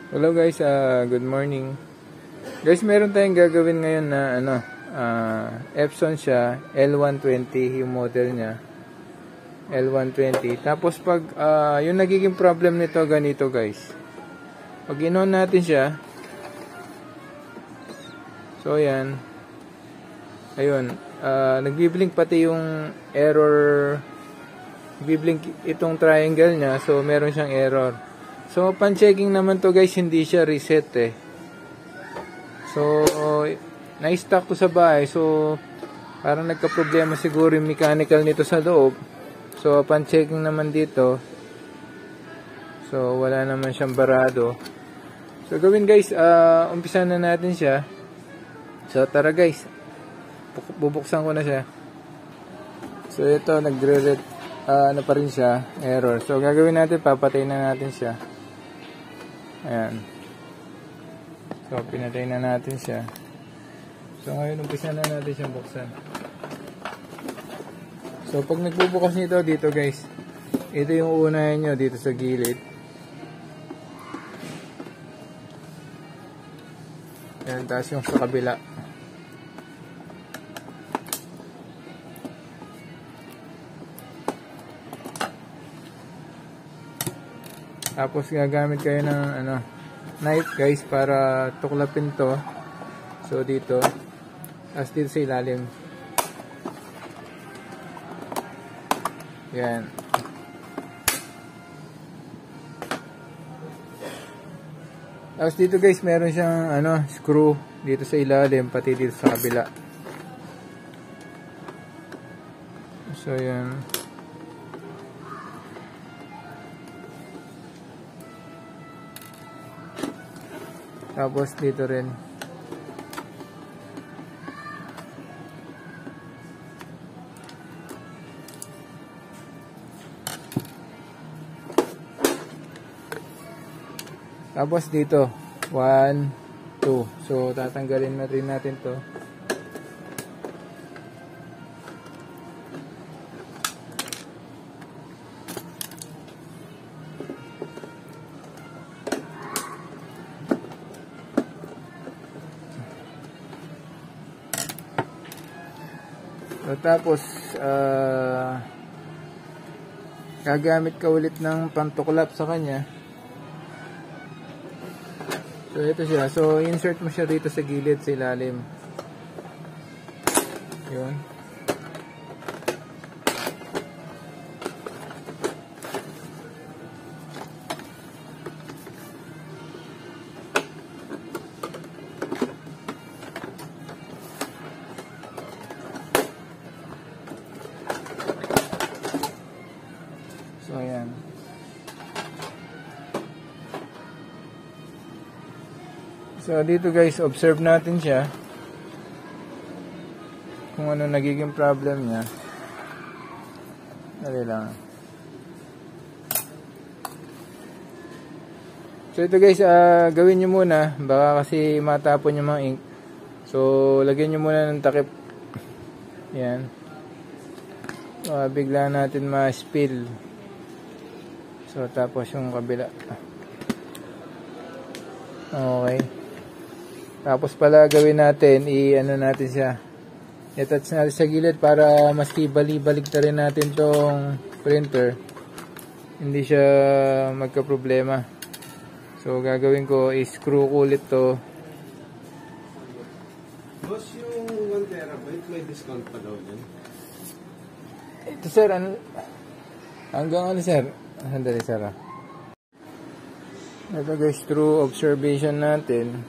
Hello guys, good morning. Guys, meron tayong gagawin ngayon na Epson siya, L120 yung model niya. L120. Tapos pag yung nagiging problem nito ganito guys. Pag in-on natin siya, so yan. Ayun, nagbi-blink pati yung error. Nagbi-blink itong triangle niya, so meron siyang error. So, pan-checking naman to guys, hindi siya reset eh. So, na-stock to sa bahay. So, parang nagka-problema siguro yung mechanical nito sa loob. So, pan-checking naman dito. So, wala naman siyang barado. So, gawin guys, umpisa na natin siya. So, tara guys. Bubuksan ko na siya. So, ito, nagre-red, ano pa rin siya, error. So, gagawin natin, papatay na natin siya. Ayan. So, pinatay na natin siya. So, ngayon, umpisa na natin siyang buksan. So, pag nagbubukas nito dito, guys, ito yung uunahin nyo dito sa gilid. Ayan, tapos yung sa kabila. Tapos gagamit kayo ng knife guys para tuklapin to. So dito, as dito sa ilalim. Yan. Tapos dito guys, meron siyang screw dito sa ilalim pati dito sa kabila. So yan. Tapos dito rin. Tapos dito 1, 2. So tatanggalin na rin natin to. So, tapos gagamit ka ulit ng pantuklap sa kanya. So ito siya. So insert mo siya dito sa gilid sa ilalim. Yun. So, ayan. So, dito guys, observe natin siya. Kung ano nagiging problem niya. Dali lang. So, ito guys, gawin nyo muna. Baka kasi matapon yung mga ink. So, lagyan nyo muna ng takip. Ayan. So, bigla natin ma-spill. So, tapos yung kabila. Okay. Tapos pala gawin natin, i-ano natin siya. I-touch natin sa gilid para maski bali-balik na rin natin tong printer. Hindi siya magka-problema. So, gagawin ko, i-screw ko ulit to. Boss, yung 1 terabyte, may discount pa daw yan? Ito sir, hanggang sir? Sandali sir. Ito guys, through observation natin.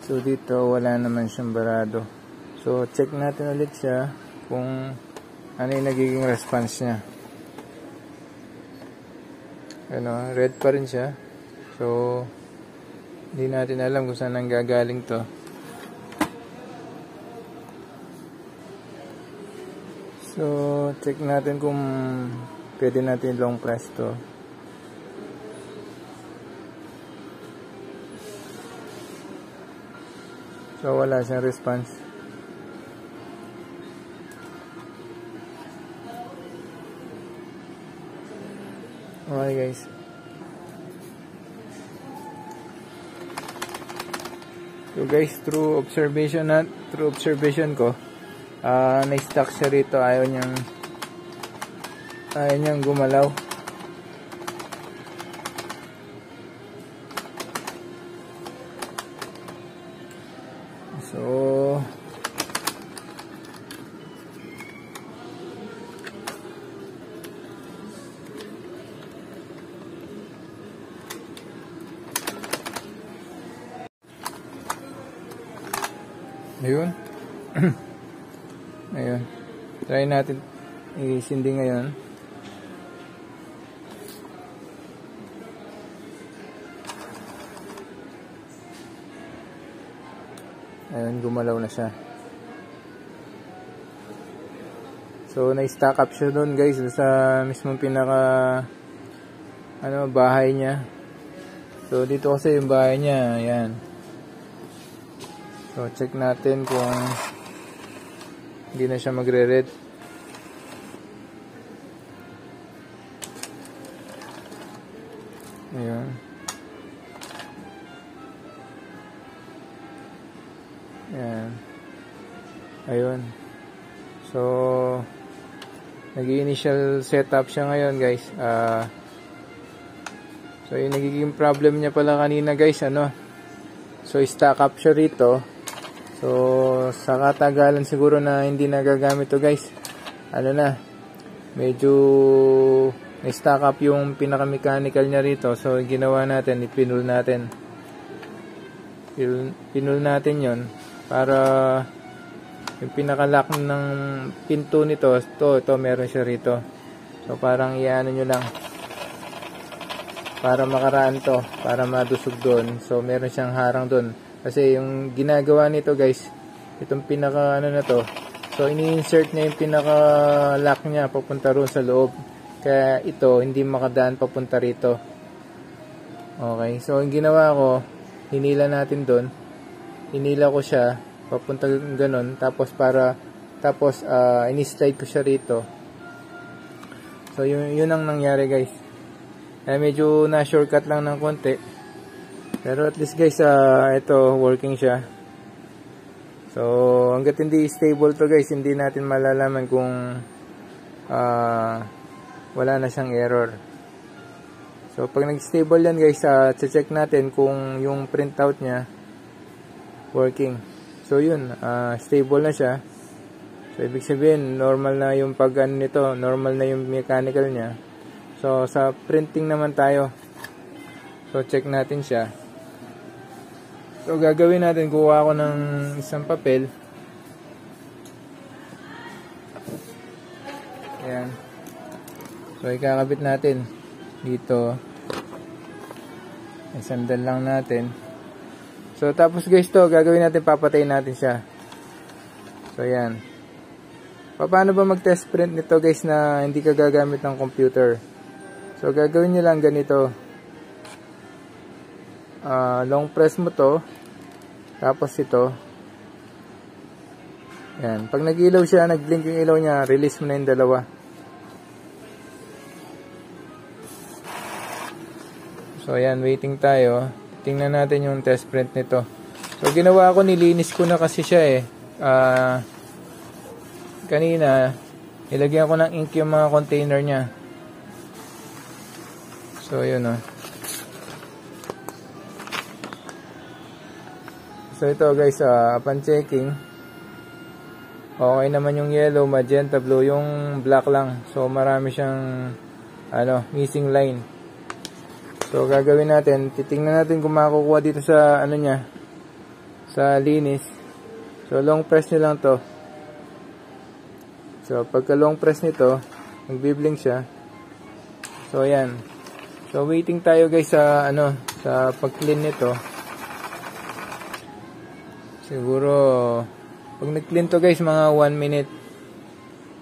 So dito wala naman siyang barado. So check natin ulit siya kung ano yung nagiging response niya. Red pa rin siya. So hindi natin alam kung saan nanggagaling to. So check natin kung pwede natin long press to. So wala siyang response. Okay guys. So guys, through observation ko, na-stuck siya rito, ayaw niyang gumalaw. So ayun. Ayun. Try natin isindi ngayon. Ayun, gumalaw na siya. So, na-stack up siya doon guys, sa mismong pinaka bahay niya. So, dito kasi yung bahay niya, ayan. So, check natin kung hindi na siya magre-red. Ayan. Ayan. Ayun. So, nag-initial setup siya ngayon guys. So, yung nagiging problem niya pala kanina guys, so, stack up siya rito. So, sa katagalan siguro na hindi nagagamit to guys, medyo na-stack up yung pinaka-mechanical niya rito. So, ginawa natin, ipinul natin. Pinul natin yon para yung pinaka-lock ng pinto nito, ito meron siya rito. So, parang iano nyo lang para makaraan to, para madusog doon. So, meron siyang harang doon. Kasi yung ginagawa nito guys, itong pinaka na to, so ini-insert niya yung pinaka lock niya papunta roon sa loob, kaya ito hindi makadaan papunta rito. Okay, so ang ginawa ko, hinila natin doon, hinila ko siya papunta ganon, tapos ini-slide ko siya rito. So yun ang nangyari guys. Medyo na shortcut lang ng konti, pero at least guys, ito working siya. So hangga't hindi stable to guys, hindi natin malalaman kung wala na siyang error. So pag nag-stable yan guys, check natin kung yung printout niya working. So yun, stable na siya. So ibig sabihin normal na yung nito, normal na yung mechanical niya. So sa printing naman tayo. So check natin siya. So, gagawin natin, kuha ako ng isang papel. Ayan. So, ikakabit natin dito. Isandal lang natin. So, tapos guys to, gagawin natin, papatayin natin siya. So, ayan. Paano ba mag-test print nito guys na hindi ka gagamit ng computer? So, gagawin nyo lang ganito. Long press mo to. Tapos ito. Yan. Pag nag-ilaw siya, nag-blink yung ilaw niya, release mo na yung dalawa. So, ayan. Waiting tayo. Tingnan natin yung test print nito. So, ginawa ko, nilinis ko na kasi siya kanina, ilagyan ko ng ink yung mga container niya. So, yun So ito guys, upon checking, okay naman yung yellow, magenta, blue, yung black lang. So marami siyang missing line. So gagawin natin, titingnan natin kung makukuha dito sa niya, sa linis. So long press nyo lang to. So pagka long press nito, nagbi-blink siya. So ayan. So waiting tayo guys sa sa pag-clean nito. Siguro, pag nag-clean to guys, mga 1 minute.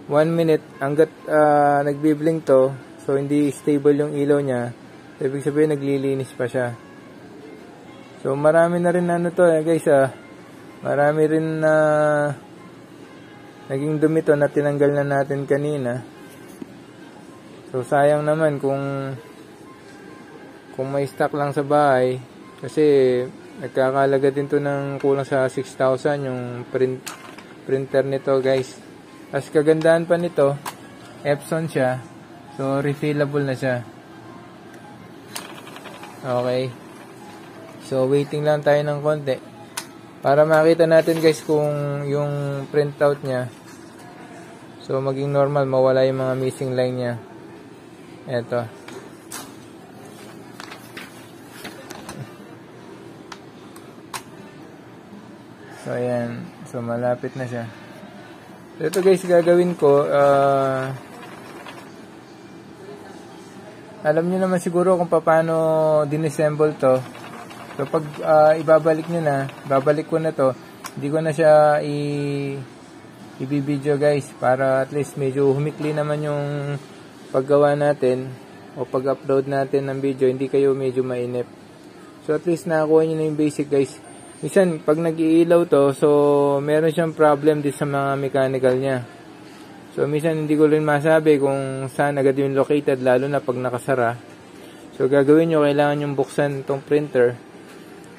1 minute, hanggat nagbi-blink to, so hindi stable yung ilaw niya, so, ibig sabihin naglilinis pa siya. So, marami na rin guys, marami rin na naging dumi to na tinanggal na natin kanina. So, sayang naman kung may stock lang sa bahay, kasi Nagkakalaga din to ng kulang sa 6,000 yung printer nito guys. Tapos kagandahan pa nito, Epson siya. So refillable na siya. Okay. So waiting lang tayo ng konti para makita natin guys kung yung printout niya. So maging normal, mawala yung mga missing line niya. Eto. So ayan, so malapit na siya. So ito guys, gagawin ko, alam niyo naman siguro kung paano disassemble to. So pag ibabalik niyo na, babalik ko na to, hindi ko na siya i-video guys, para at least medyo humikli naman yung paggawa natin o pag-upload natin ng video, hindi kayo medyo mainip. So at least nakakuha niyo na yung basic guys. Minsan, pag nag-iilaw to, so meron siyang problem din sa mga mechanical niya. So, minsan hindi ko rin masabi kung saan agad yung located, lalo na pag nakasara. So, gagawin nyo, kailangan yung buksan itong printer.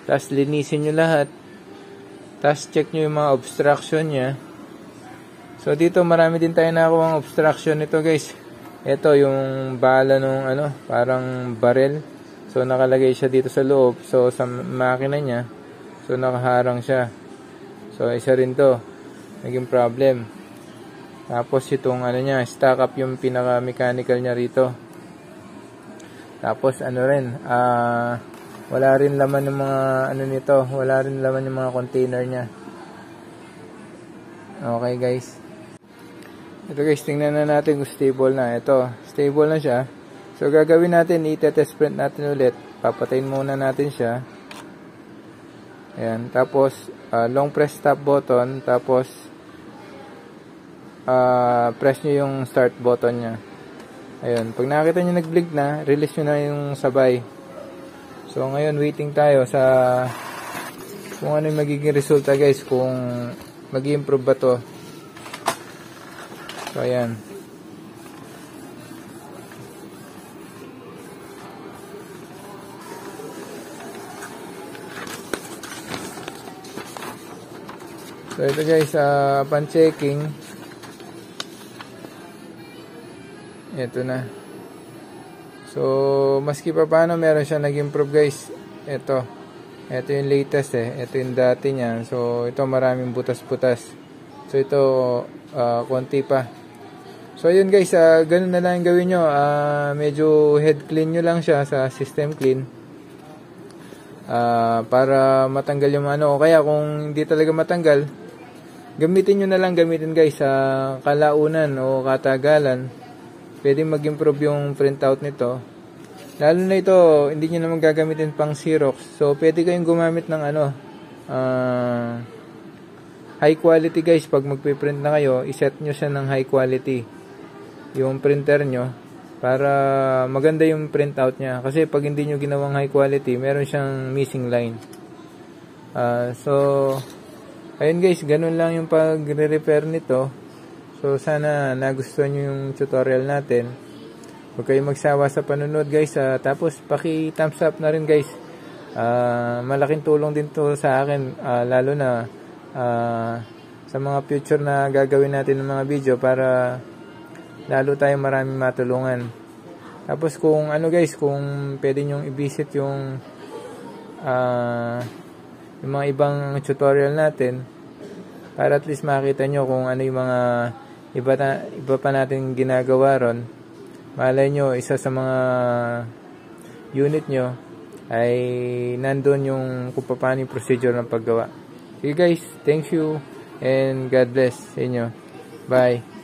Tapos, linisin nyo lahat. Tapos, check nyo yung mga obstruction niya. So, dito marami din tayo nakakuha ng obstruction nito guys. Ito, yung bala nung parang barrel. So, nakalagay siya dito sa loob. So, sa makina niya. So, nakaharang siya. So, isa rin to. Naging problem. Tapos, itong niya, stack up yung pinaka-mechanical niya rito. Tapos, wala rin laman ng mga, nito. Wala rin laman yung mga container niya. Okay, guys. Ito, guys, tingnan na natin kung stable na. Ito, stable na siya. So, gagawin natin, i-test print natin ulit. Papatayin muna natin siya. Ayan, tapos long press stop button, tapos press nyo yung start button nya. Ayun, pag nakita nyo nag-blink na, release nyo na yung sabay. So ngayon waiting tayo sa kung ano yung magiging resulta guys, kung mag-i-improve ba to. So ayan. So ito guys, upon checking, ito na. So maski pa paano meron siya nag-improve guys. Ito yung latest ito yung dati niya. So ito maraming butas-butas. So ito konti pa. So ayun guys, ganun na lang gawin nyo. Medyo head clean nyo lang siya sa system clean. Para matanggal yung o kaya kung hindi talaga matanggal, gamitin nyo na lang, guys sa kalaunan o katagalan. Pwede mag-improve yung printout nito. Lalo na ito, hindi nyo naman gagamitin pang Xerox. So, pwede kayong gumamit ng high quality guys. Pag magpiprint na kayo, iset nyo siya ng high quality yung printer nyo para maganda yung printout nya. Kasi pag hindi nyo ginawang high quality, meron siyang missing line. Ayun guys, ganun lang yung pagre-repair nito. So sana nagustuhan nyo yung tutorial natin. Huwag kayong magsawa sa panunod guys. Tapos paki-thumbs up na rin guys. Malaking tulong din to sa akin. Lalo na sa mga future na gagawin natin ng mga video para lalo tayong maraming matulungan. Tapos kung guys, kung pwede nyong i-visit yung mga ibang tutorial natin para at least makita nyo kung ano yung mga iba pa natin ginagawa ron. Malay nyo, isa sa mga unit nyo ay nandun yung kung paano yung procedure ng paggawa. Okay guys, thank you and God bless sa inyo. Bye.